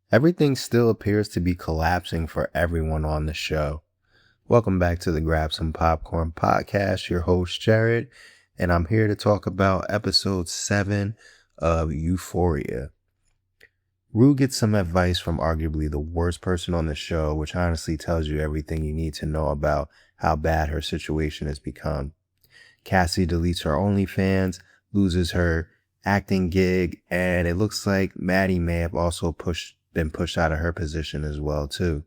Everything still appears to be collapsing for everyone on the show. Welcome back to the Grab Some Popcorn podcast. Your host, Jared, and I'm here to talk about episode 7 of Euphoria. Rue gets some advice from arguably the worst person on the show, which honestly tells you everything you need to know about how bad her situation has become. Cassie deletes her OnlyFans, loses her acting gig, and it looks like Maddy may have also been pushed out of her position as well too.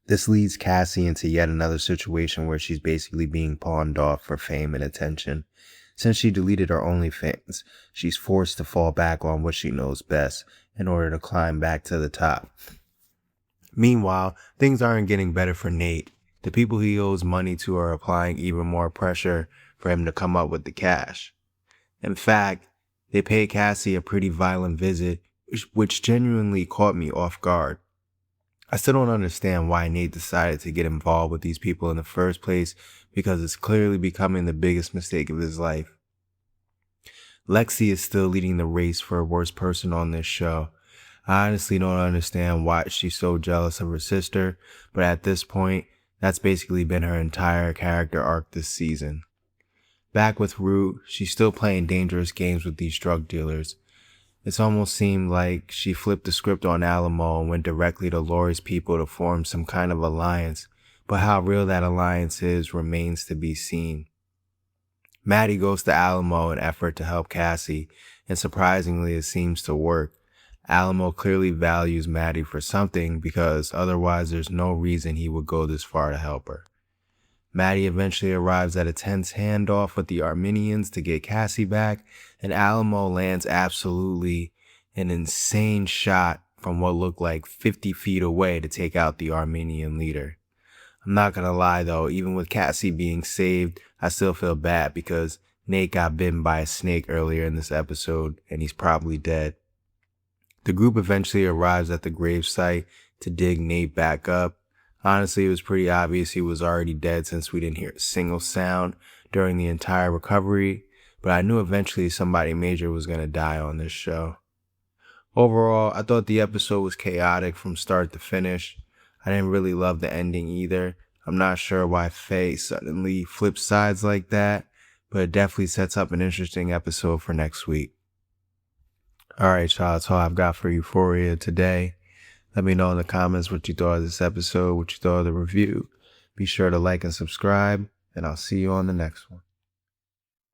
This leads Cassie into yet another situation where she's basically being pawned off for fame and attention. Since she deleted her OnlyFans, she's forced to fall back on what she knows best in order to climb back to the top. Meanwhile, things aren't getting better for Nate. The people he owes money to are applying even more pressure for him to come up with the cash. In fact, they pay Cassie a pretty violent visit, which genuinely caught me off guard. I still don't understand why Nate decided to get involved with these people in the first place, because it's clearly becoming the biggest mistake of his life. Lexi is still leading the race for worst person on this show. I honestly don't understand why she's so jealous of her sister, but at this point, that's basically been her entire character arc this season. Back with Rue, she's still playing dangerous games with these drug dealers. It's almost seemed like she flipped the script on Alamo and went directly to Laurie's people to form some kind of alliance, but how real that alliance is remains to be seen. Maddy goes to Alamo in an effort to help Cassie, and surprisingly it seems to work. Alamo clearly values Maddy for something, because otherwise there's no reason he would go this far to help her. Maddy eventually arrives at a tense handoff with the Armenians to get Cassie back, and Alamo lands absolutely an insane shot from what looked like 50 feet away to take out the Armenian leader. I'm not gonna lie though, even with Cassie being saved, I still feel bad because Nate got bitten by a snake earlier in this episode, and he's probably dead. The group eventually arrives at the gravesite to dig Nate back up. Honestly, it was pretty obvious he was already dead since we didn't hear a single sound during the entire recovery, but I knew eventually somebody major was going to die on this show. Overall, I thought the episode was chaotic from start to finish. I didn't really love the ending either. I'm not sure why Faye suddenly flipped sides like that, but it definitely sets up an interesting episode for next week. Alright, y'all, that's all I've got for Euphoria today. Let me know in the comments what you thought of this episode, what you thought of the review. Be sure to like and subscribe, and I'll see you on the next one.